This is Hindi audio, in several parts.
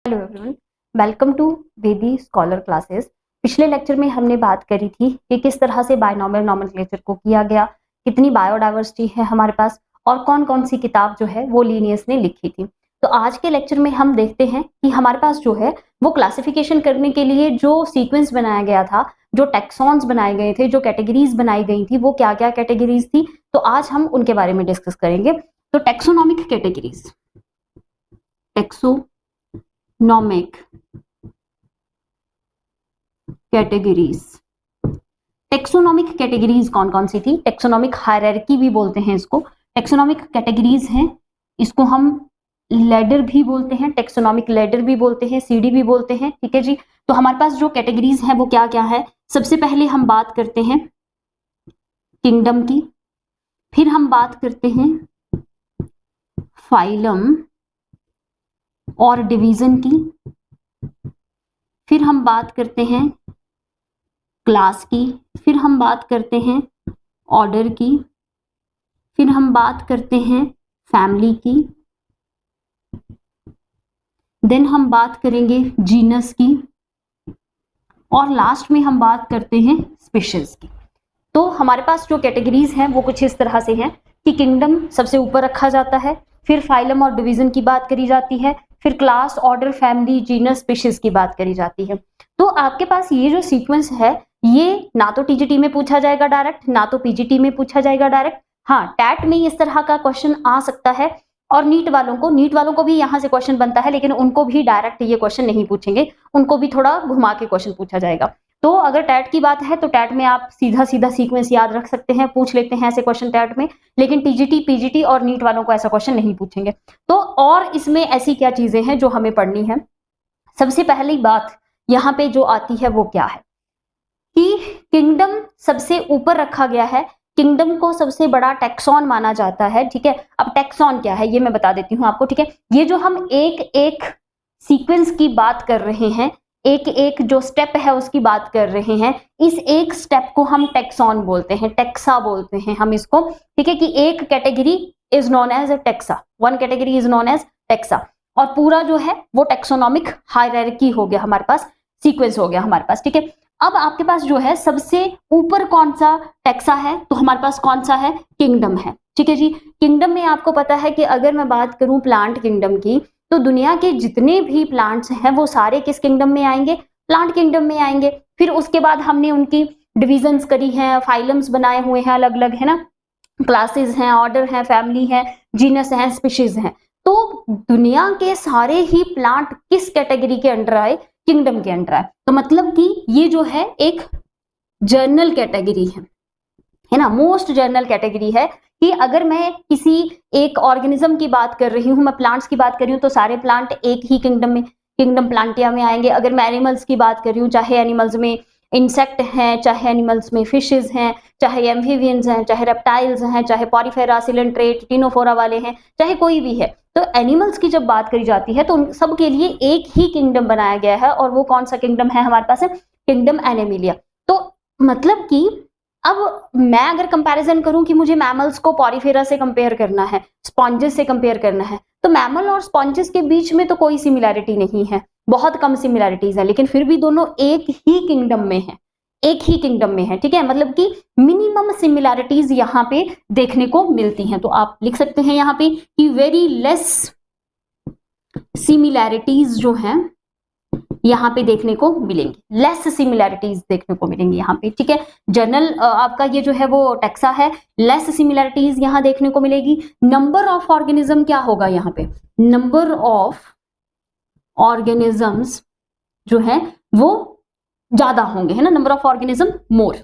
हेलो एवरीवन, वेलकम टू वेदी स्कॉलर क्लासेस। पिछले लेक्चर में हमने बात करी थी कि किस तरह से बायनॉमियल नोमेनक्लेचर को किया गया, कितनी बायोडाइवर्सिटी है हमारे पास और कौन कौन सी किताब जो है वो लीनियस ने लिखी थी। तो आज के लेक्चर में हम देखते हैं कि हमारे पास जो है वो क्लासिफिकेशन करने के लिए जो सीक्वेंस बनाया गया था, जो टैक्सॉन्स बनाए गए थे, जो कैटेगरीज बनाई गई थी, वो क्या क्या कैटेगरीज थी। तो आज हम उनके बारे में डिस्कस करेंगे। तो taxonomic categories, taxonomic categories, taxonomic categories कौन कौन सी थी? टेक्सोनॉमिक हायरार्की भी बोलते हैं इसको। टेक्सोनॉमिक कैटेगरीज हैं, इसको हम लैडर भी बोलते हैं, टेक्सोनॉमिक लैडर भी बोलते हैं, सीडी भी बोलते हैं। ठीक है जी। तो हमारे पास जो कैटेगरीज है वो क्या क्या है? सबसे पहले हम बात करते हैं किंगडम की, फिर हम बात करते हैं फाइलम और डिवीजन की, फिर हम बात करते हैं क्लास की, फिर हम बात करते हैं ऑर्डर की, फिर हम बात करते हैं फैमिली की, देन हम बात करेंगे जीनस की और लास्ट में हम बात करते हैं स्पीशीज की। तो हमारे पास जो कैटेगरीज हैं वो कुछ इस तरह से हैं कि किंगडम सबसे ऊपर रखा जाता है, फिर फाइलम और डिवीजन की बात करी जाती है, फिर class, order, family, genus, species की बात करी जाती है। तो आपके पास ये जो सीक्वेंस है ये ना तो टीजीटी में पूछा जाएगा डायरेक्ट, ना तो पीजीटी में पूछा जाएगा डायरेक्ट। हाँ, टैट में इस तरह का क्वेश्चन आ सकता है और नीट वालों को भी यहाँ से क्वेश्चन बनता है, लेकिन उनको भी डायरेक्ट ये क्वेश्चन नहीं पूछेंगे, उनको भी थोड़ा घुमा के क्वेश्चन पूछा जाएगा। तो अगर टैट की बात है तो टैट में आप सीधा सीधा सीक्वेंस याद रख सकते हैं, पूछ लेते हैं ऐसे क्वेश्चन टैट में, लेकिन टीजीटी, पीजीटी और नीट वालों को ऐसा क्वेश्चन नहीं पूछेंगे। तो और इसमें ऐसी क्या चीजें हैं जो हमें पढ़नी है? सबसे पहली बात यहाँ पे जो आती है वो क्या है कि किंगडम सबसे ऊपर रखा गया है, किंगडम को सबसे बड़ा टैक्सॉन माना जाता है। ठीक है, अब टैक्सॉन क्या है ये मैं बता देती हूँ आपको। ठीक है, ये जो हम एक एक सीक्वेंस की बात कर रहे हैं, एक एक जो स्टेप है उसकी बात कर रहे हैं, इस एक स्टेप को हम टैक्सॉन बोलते हैं, टैक्सा बोलते हैं हम इसको। ठीक है, कि एक category is known as a taxa, one category is known as taxa, और पूरा जो है वो टैक्सोनॉमिक हायरार्की हो गया हमारे पास, सीक्वेंस हो गया हमारे पास। ठीक है, अब आपके पास जो है सबसे ऊपर कौन सा टैक्सा है? तो हमारे पास कौन सा है? किंगडम है। ठीक है जी। किंगडम में आपको पता है कि अगर मैं बात करूं प्लांट किंगडम की, तो दुनिया के जितने भी प्लांट्स हैं वो सारे किस किंगडम में आएंगे? प्लांट किंगडम में आएंगे। फिर उसके बाद हमने उनकी डिविजन्स करी हैं, फाइलम्स बनाए हुए हैं अलग अलग, है ना, क्लासेस हैं, ऑर्डर हैं, फैमिली है, जीनस है, स्पीशीज हैं। तो दुनिया के सारे ही प्लांट किस कैटेगरी के अंडर आए? किंगडम के अंडर आए। तो मतलब कि ये जो है एक जर्नल कैटेगरी है ना, मोस्ट जर्नल कैटेगरी है कि अगर मैं किसी एक ऑर्गेनिज्म की बात कर रही हूँ, मैं प्लांट्स की बात कर रही हूँ, तो सारे प्लांट एक ही किंगडम में, किंगडम प्लांटिया में आएंगे। अगर मैं एनिमल्स की बात कर रही हूँ, चाहे एनिमल्स में इंसेक्ट हैं, चाहे एनिमल्स में फिशेज हैं, चाहे एम्फीबियंस हैं, चाहे रेप्टाइल्स हैं, चाहे पॉरीफेरा, सिलेंट्रेट, टिनोफोरा वाले हैं, चाहे कोई भी है, तो एनिमल्स की जब बात करी जाती है तो उन सब के लिए एक ही किंगडम बनाया गया है, और वो कौन सा किंगडम है हमारे पास? है किंगडम एनिमिलिया। तो मतलब कि अब मैं अगर कंपैरिजन करूं कि मुझे मैमल्स को पॉरीफेरा से कंपेयर करना है, स्पॉन्जेस से कंपेयर करना है, तो मैमल और स्पॉन्जेस के बीच में तो कोई सिमिलैरिटी नहीं है, बहुत कम सिमिलैरिटीज है, लेकिन फिर भी दोनों एक ही किंगडम में है, एक ही किंगडम में है। ठीक है, मतलब कि मिनिमम सिमिलैरिटीज यहाँ पे देखने को मिलती हैं। तो आप लिख सकते हैं यहाँ पे कि वेरी लेस सिमिलैरिटीज जो हैं यहाँ पे देखने को मिलेंगी, लेस सिमिलैरिटीज देखने को मिलेंगी यहाँ पे। ठीक है, जर्नल आपका ये जो है वो टैक्सा है, लेस सिमिलैरिटीज यहाँ देखने को मिलेगी। नंबर ऑफ ऑर्गेनिज्म क्या होगा यहाँ पे? नंबर ऑफ ऑर्गेनिजम्स जो है वो ज्यादा होंगे, है ना, number of organism more,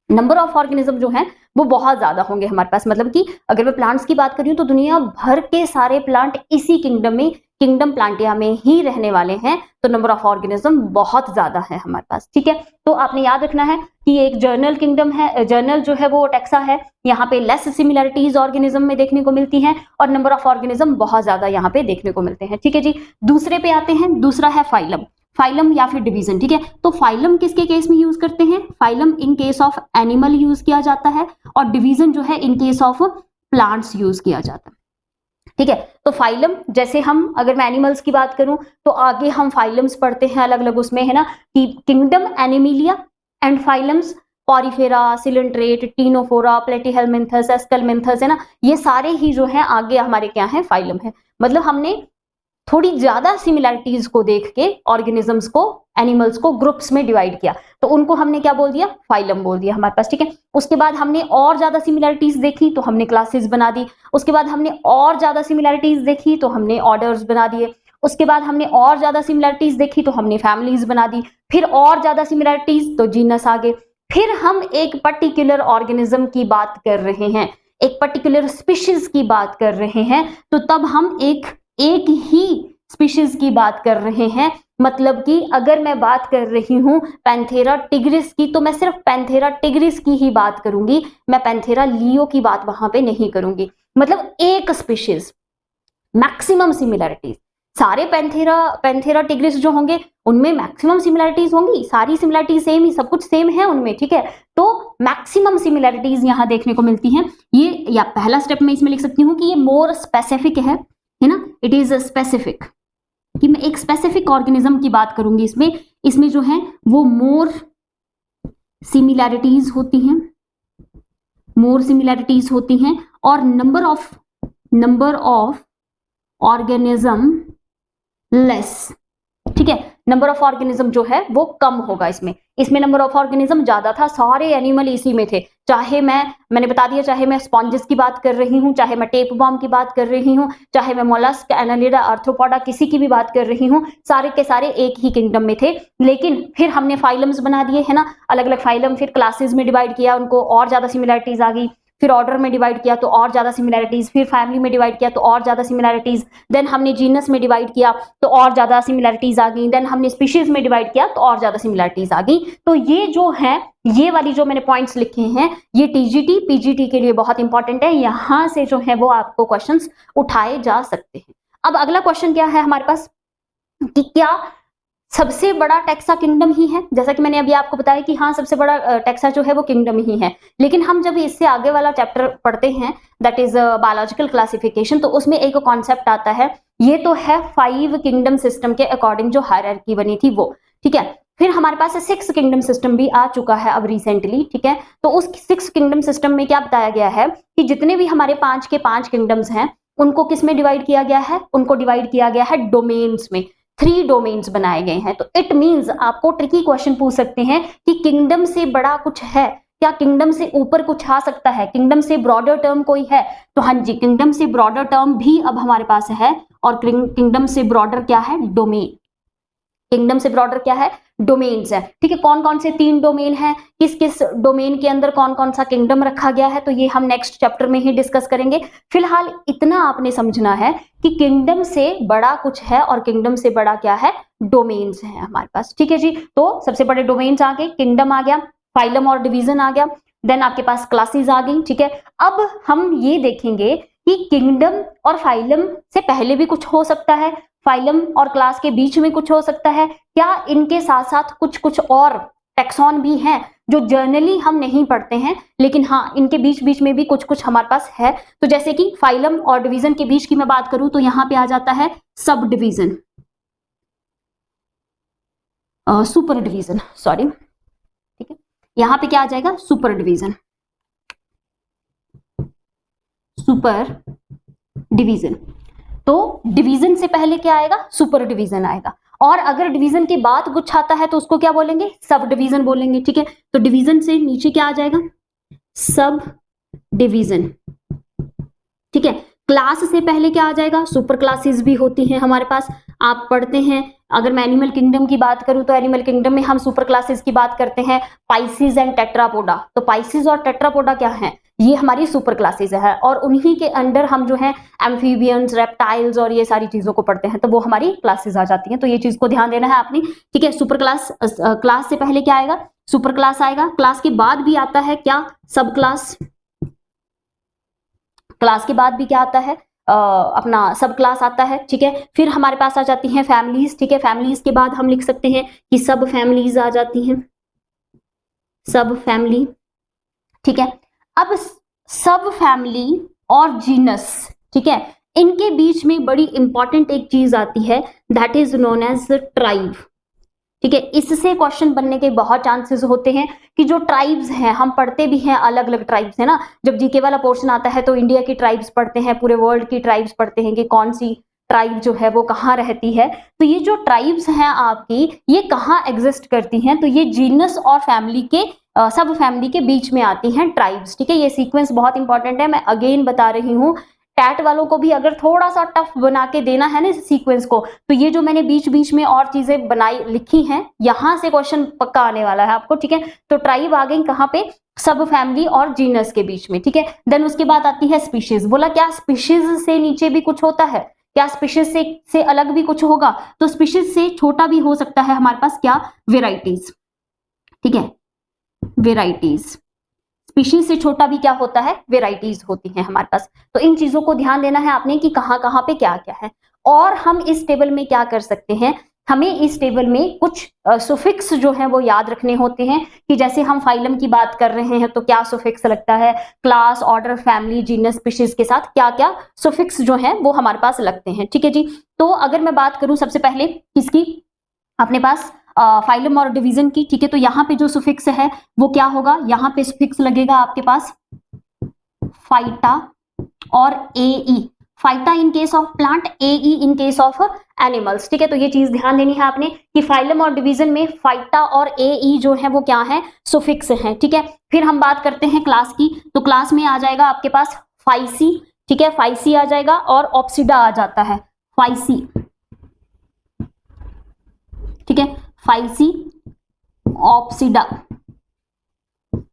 number of organism जो है वो बहुत ज्यादा होंगे हमारे पास। मतलब कि अगर मैं प्लांट्स की बात कर रही हूँ तो दुनिया भर के सारे प्लांट इसी किंगडम में, किंगडम प्लांटिया में ही रहने वाले हैं, तो नंबर ऑफ ऑर्गेनिज्म बहुत ज्यादा है हमारे पास। ठीक है, तो आपने याद रखना है कि एक जर्नल किंगडम है, जर्नल जो है वो टैक्सा है, यहाँ पे लेस सिमिलैरिटीज ऑर्गेनिज्म में देखने को मिलती हैं और नंबर ऑफ ऑर्गेनिज्म बहुत ज्यादा यहाँ पे देखने को मिलते हैं। ठीक है जी, दूसरे पे आते हैं, दूसरा है फाइलम, फाइलम या फिर डिवीजन। ठीक है, तो फाइलम किसके केस में यूज करते हैं? Phylum in case of animal use किया जाता है, और डिवीजन जो है इन केस ऑफ प्लांट्स यूज किया जाता है। ठीक है। तो फाइलम, जैसे हम अगर मैं एनिमल्स की बात करूं तो आगे हम फाइलम्स पढ़ते हैं अलग अलग उसमें, है ना, कि kingdom Animalia and phylums Porifera, coelenterate, Ctenophora, Platyhelminthes, Aschelminthes, है ना, ये सारे ही जो है आगे हमारे क्या है, फाइलम है। मतलब हमने थोड़ी ज्यादा सिमिलैरिटीज को देख के ऑर्गेनिजम्स को, एनिमल्स को ग्रुप्स में डिवाइड किया, तो उनको हमने क्या बोल दिया, फाइलम बोल दिया हमारे पास, ठीक है। उसके बाद हमने और ज्यादा सिमिलैरिटीज देखी तो हमने क्लासेस बना दी, उसके बाद हमने और ज्यादा सिमिलैरिटीज देखी तो हमने ऑर्डर्स बना दिए, उसके बाद हमने और ज्यादा सिमिलैरिटीज देखी तो हमने फैमिलीज बना दी, फिर और ज्यादा सिमिलैरिटीज तो जीनस आ गए। फिर हम एक पर्टिकुलर ऑर्गेनिज्म की बात कर रहे हैं, एक पर्टिकुलर स्पीशीज की बात कर रहे हैं, तो तब हम एक ही स्पीशीज की बात कर रहे हैं। मतलब कि अगर मैं बात कर रही हूं पैंथेरा टिग्रिस की, तो मैं सिर्फ पैंथेरा टिग्रिस की ही बात करूंगी, मैं पैंथेरा लियो की बात वहां पे नहीं करूंगी। मतलब एक स्पीशीज, मैक्सिमम सिमिलैरिटीज, सारे पैंथेरा टिग्रिस जो होंगे उनमें मैक्सिमम सिमिलैरिटीज होंगी, सारी सिमिलैरिटीज सेम ही, सब कुछ सेम है उनमें, ठीक है। तो मैक्सिमम सिमिलैरिटीज यहां देखने को मिलती हैं। ये या पहला स्टेप में इसमें लिख सकती हूँ कि ये मोर स्पेसिफिक है ना, इट इज स्पेसिफिक, कि मैं एक स्पेसिफिक ऑर्गेनिज्म की बात करूंगी इसमें जो है वो मोर सिमिलैरिटीज होती हैं, और नंबर ऑफ ऑर्गेनिज्म लेस, ठीक है। नंबर ऑफ ऑर्गेनिज्म जो है वो कम होगा इसमें नंबर ऑफ ऑर्गेनिज्म ज्यादा था, सारे एनिमल इसी में थे, चाहे मैंने बता दिया, चाहे मैं स्पॉन्जेस की बात कर रही हूं, चाहे मैं टेप वर्म की बात कर रही हूं, चाहे मैं मोलस्क, एनालिडा, आर्थ्रोपोडा, किसी की भी बात कर रही हूं, सारे के सारे एक ही किंगडम में थे। लेकिन फिर हमने फाइलम्स बना दिए, है ना, अलग अलग फाइलम, फिर क्लासेस में डिवाइड किया उनको, और ज्यादा सिमिलैरिटीज आ गई, फिर ऑर्डर में डिवाइड किया तो और ज्यादा सिमिलैरिटीज, फिर फैमिली में डिवाइड किया तो और ज्यादा सिमिलैरिटीज, देन हमने जीनस में डिवाइड किया तो और ज्यादा सिमिलैरिटीज आ गई, देन हमने स्पीशीज में डिवाइड किया तो और ज्यादा सिमिलैरिटीज आ गई। तो ये जो है, ये वाली जो मैंने पॉइंट्स लिखे हैं, ये टीजीटी पीजीटी के लिए बहुत इंपॉर्टेंट है, यहां से जो है वो आपको क्वेश्चंस उठाए जा सकते हैं। अब अगला क्वेश्चन क्या है हमारे पास, कि क्या सबसे बड़ा टेक्सा किंगडम ही है? जैसा कि मैंने अभी आपको बताया कि हाँ, सबसे बड़ा टेक्सा जो है वो किंगडम ही है, लेकिन हम जब इससे आगे वाला चैप्टर पढ़ते हैं, दैट इज बायोलॉजिकल क्लासिफिकेशन, तो उसमें एक कॉन्सेप्ट आता है, ये तो है 5 किंगडम सिस्टम के अकॉर्डिंग जो हायरार्की बनी थी वो, ठीक है। फिर हमारे पास 6 किंगडम सिस्टम भी आ चुका है अब रिसेंटली, ठीक है। तो उस 6 किंगडम सिस्टम में क्या बताया गया है कि जितने भी हमारे 5 के 5 किंगडम्स हैं उनको किस में डिवाइड किया गया है, उनको डिवाइड किया गया है डोमेन्स में, 3 डोमेन्स बनाए गए हैं। तो इट मींस आपको ट्रिकी क्वेश्चन पूछ सकते हैं कि किंगडम से बड़ा कुछ है क्या, किंगडम से ऊपर कुछ आ सकता है, किंगडम से ब्रॉडर टर्म कोई है? तो हाँ जी, किंगडम से ब्रॉडर टर्म भी अब हमारे पास है, और किंगडम से ब्रॉडर क्या है, डोमेन। किंगडम से ब्रॉडर क्या है, डोमेन्स है, ठीक है। कौन कौन से 3 डोमेन है, किस किस डोमेन के अंदर कौन कौन सा किंगडम रखा गया है, तो ये हम नेक्स्ट चैप्टर में ही डिस्कस करेंगे। फिलहाल इतना आपने समझना है कि किंगडम से बड़ा कुछ है और किंगडम से बड़ा क्या है, डोमेन्स है हमारे पास, ठीक है जी। तो सबसे बड़े डोमेन्स आ गए, किंगडम आ गया, फाइलम और डिवीजन आ गया, देन आपके पास क्लासेस आ गई, ठीक है। अब हम ये देखेंगे कि किंगडम और फाइलम से पहले भी कुछ हो सकता है, फाइलम और क्लास के बीच में कुछ हो सकता है, क्या इनके साथ साथ कुछ और टेक्सॉन भी हैं जो जर्नली हम नहीं पढ़ते हैं, लेकिन हाँ इनके बीच बीच में भी कुछ हमारे पास है। तो जैसे कि फाइलम और डिवीजन के बीच की मैं बात करूं तो यहां पे आ जाता है sub division, super division, sorry, ठीक है। यहां पे क्या आ जाएगा, सुपर डिवीजन, सुपर डिवीजन। तो डिवीजन से पहले क्या आएगा, सुपर डिवीजन आएगा, और अगर डिवीजन के बाद कुछ आता है तो उसको क्या बोलेंगे, सब डिवीजन बोलेंगे, ठीक है। तो डिवीजन से नीचे क्या आ जाएगा, सब डिवीजन, ठीक है। क्लास से पहले क्या आ जाएगा, सुपर क्लासेस भी होती हैं हमारे पास, आप पढ़ते हैं। अगर मैं एनिमल किंगडम की बात करूं तो एनिमल किंगडम में हम सुपर क्लासेस की बात करते हैं, पाइसिस एंड टेट्रापोडा। तो पाइसिस और टेट्रापोडा क्या है, ये हमारी सुपर क्लासेस है, और उन्हीं के अंडर हम जो है एम्फीबियंस, रेप्टाइल्स और ये सारी चीजों को पढ़ते हैं, तो वो हमारी क्लासेस आ जाती हैं। तो ये चीज को ध्यान देना है आपने, ठीक है। सुपर क्लास, क्लास से पहले क्या आएगा, सुपर क्लास आएगा, क्लास के बाद भी आता है क्या, सब क्लास, क्लास के बाद भी क्या आता है, अपना सब क्लास आता है, ठीक है। फिर हमारे पास आ जाती हैं फैमिलीज, ठीक है। फैमिलीज के बाद हम लिख सकते हैं कि सब फैमिलीज आ जाती हैं, सब फैमिली, ठीक है। अब सब फैमिली और जीनस, ठीक है, इनके बीच में बड़ी इंपॉर्टेंट एक चीज आती है, that is known as tribe. ठीक है, इससे क्वेश्चन बनने के बहुत चांसेस होते हैं कि जो ट्राइब्स हैं, हम पढ़ते भी हैं अलग अलग ट्राइब्स है ना, जब जीके वाला पोर्शन आता है तो इंडिया की ट्राइब्स पढ़ते हैं, पूरे वर्ल्ड की ट्राइब्स पढ़ते हैं कि कौन सी ट्राइब जो है वो कहाँ रहती है। तो ये जो ट्राइब्स हैं आपकी, ये कहाँ एग्जिस्ट करती हैं, तो ये जीनस और फैमिली के सब फैमिली के बीच में आती हैं ट्राइब्स। ठीक है, ये सीक्वेंस बहुत इंपॉर्टेंट है, मैं अगेन बता रही हूँ। टैट वालों को भी अगर थोड़ा सा टफ बना के देना है ना इस सीक्वेंस को, तो ये जो मैंने बीच बीच में और चीजें बनाई लिखी हैं, यहां से क्वेश्चन पक्का आने वाला है आपको। ठीक है, तो ट्राइब आ गई कहाँ पे, सब फैमिली और जीनस के बीच में। ठीक है, देन उसके बाद आती है स्पीशीज। बोला क्या स्पीशीज से नीचे भी कुछ होता है, क्या स्पीशीज से अलग भी कुछ होगा, तो स्पीशीज से छोटा भी हो सकता है हमारे पास क्या, वेराइटीज। ठीक है, वेराइटीज, स्पीशीज से छोटा भी क्या होता है, वेराइटीज होती हैं हमारे पास। तो इन चीजों को ध्यान देना है आपने कि कहाँ कहाँ पे क्या क्या है। और हम इस टेबल में क्या कर सकते हैं, हमें इस टेबल में कुछ सुफिक्स जो है वो याद रखने होते हैं, कि जैसे हम फाइलम की बात कर रहे हैं तो क्या सुफिक्स लगता है, class, order, family, genus, species के साथ क्या क्या सुफिक्स जो है वो हमारे पास लगते हैं। ठीक है जी, तो अगर मैं बात करूं सबसे पहले किसकी, अपने पास फाइलम और डिवीजन की। ठीक है, तो यहाँ पे जो सुफिक्स है वो क्या होगा, यहाँ पे सुफिक्स लगेगा आपके पास फाइटा और ae. Phyta in case of plant, ae in case of animals. ठीक है, तो ये चीज ध्यान देनी है आपने कि फाइलम और डिवीजन में फाइटा और एई जो है वो क्या है, सुफिक्स हैं। ठीक है, फिर हम बात करते हैं क्लास की, तो क्लास में आ जाएगा आपके पास फाइसी। ठीक है, फाइसी आ जाएगा और ऑप्सिडा आ जाता है, फाइसी। ठीक है, फाइसी, ऑप्सिडा,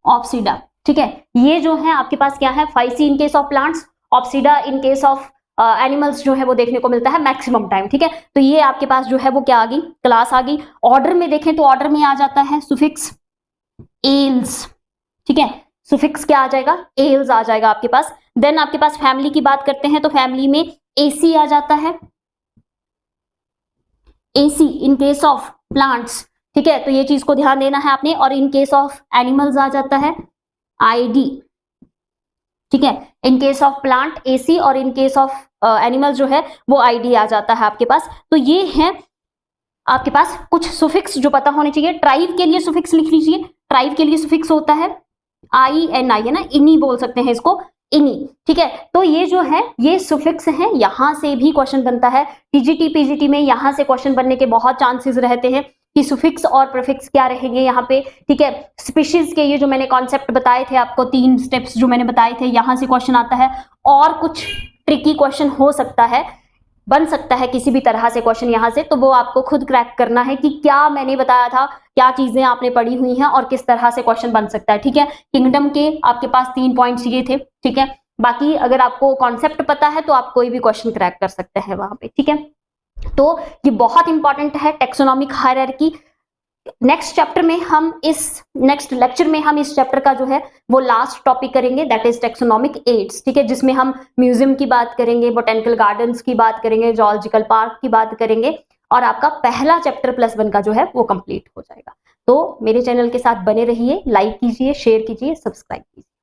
ऑप्सिडा। ठीक है, ये जो है आपके पास क्या है, phyceae in case of plants, opsida in case of animals जो है वो देखने को मिलता है मैक्सिमम टाइम। ठीक है, तो ये आपके पास जो है वो क्या आ गई, क्लास आ गई। ऑर्डर में देखें तो ऑर्डर में आ जाता है सुफिक्स एल्स। ठीक है, सुफिक्स क्या आ जाएगा, एल्स आ जाएगा आपके पास। देन आपके पास फैमिली की बात करते हैं तो फैमिली में एसी आ जाता है, AC in case of plants. ठीक है, तो ये चीज को ध्यान देना है आपने। और इन केस ऑफ एनिमल्स आ जाता है आईडी। ठीक है, इन केस ऑफ प्लांट एसी और इन केस ऑफ एनिमल जो है वो आईडी आ जाता है आपके पास। तो ये है आपके पास कुछ सुफिक्स जो पता होने चाहिए। ट्राइब के लिए सुफिक्स लिख लीजिए, ट्राइब के लिए सुफिक्स होता है आई एन आई, है ना, इनी बोल सकते हैं इसको, इनी। ठीक है, तो ये जो है ये सुफिक्स है, यहां से भी क्वेश्चन बनता है। टीजीटी पीजीटी में यहां से क्वेश्चन बनने के बहुत चांसेस रहते हैं कि सुफिक्स और प्रीफिक्स क्या रहेंगे यहाँ पे। ठीक है, स्पीशीज के ये जो मैंने कॉन्सेप्ट बताए थे आपको, 3 स्टेप्स जो मैंने बताए थे, यहां से क्वेश्चन आता है। और कुछ ट्रिकी क्वेश्चन हो सकता है, बन सकता है किसी भी तरह से क्वेश्चन यहाँ से, तो वो आपको खुद क्रैक करना है कि क्या मैंने बताया था, क्या चीजें आपने पढ़ी हुई हैं और किस तरह से क्वेश्चन बन सकता है। ठीक है, किंगडम के आपके पास 3 पॉइंट्स ये थे। ठीक है, बाकी अगर आपको कॉन्सेप्ट पता है तो आप कोई भी क्वेश्चन क्रैक कर सकते हैं वहां पे। ठीक है, तो ये बहुत इंपॉर्टेंट है टेक्सोनॉमिक हायरार्की। नेक्स्ट चैप्टर में हम नेक्स्ट लेक्चर में हम इस चैप्टर का जो है वो लास्ट टॉपिक करेंगे, दैट इज टेक्सोनॉमिक एड्स। ठीक है, जिसमें हम म्यूजियम की बात करेंगे, बोटेनिकल गार्डन्स की बात करेंगे, जूलॉजिकल पार्क की बात करेंगे, और आपका पहला चैप्टर +1 का जो है वो कंप्लीट हो जाएगा। तो मेरे चैनल के साथ बने रहिए, लाइक कीजिए, शेयर कीजिए, सब्सक्राइब कीजिए।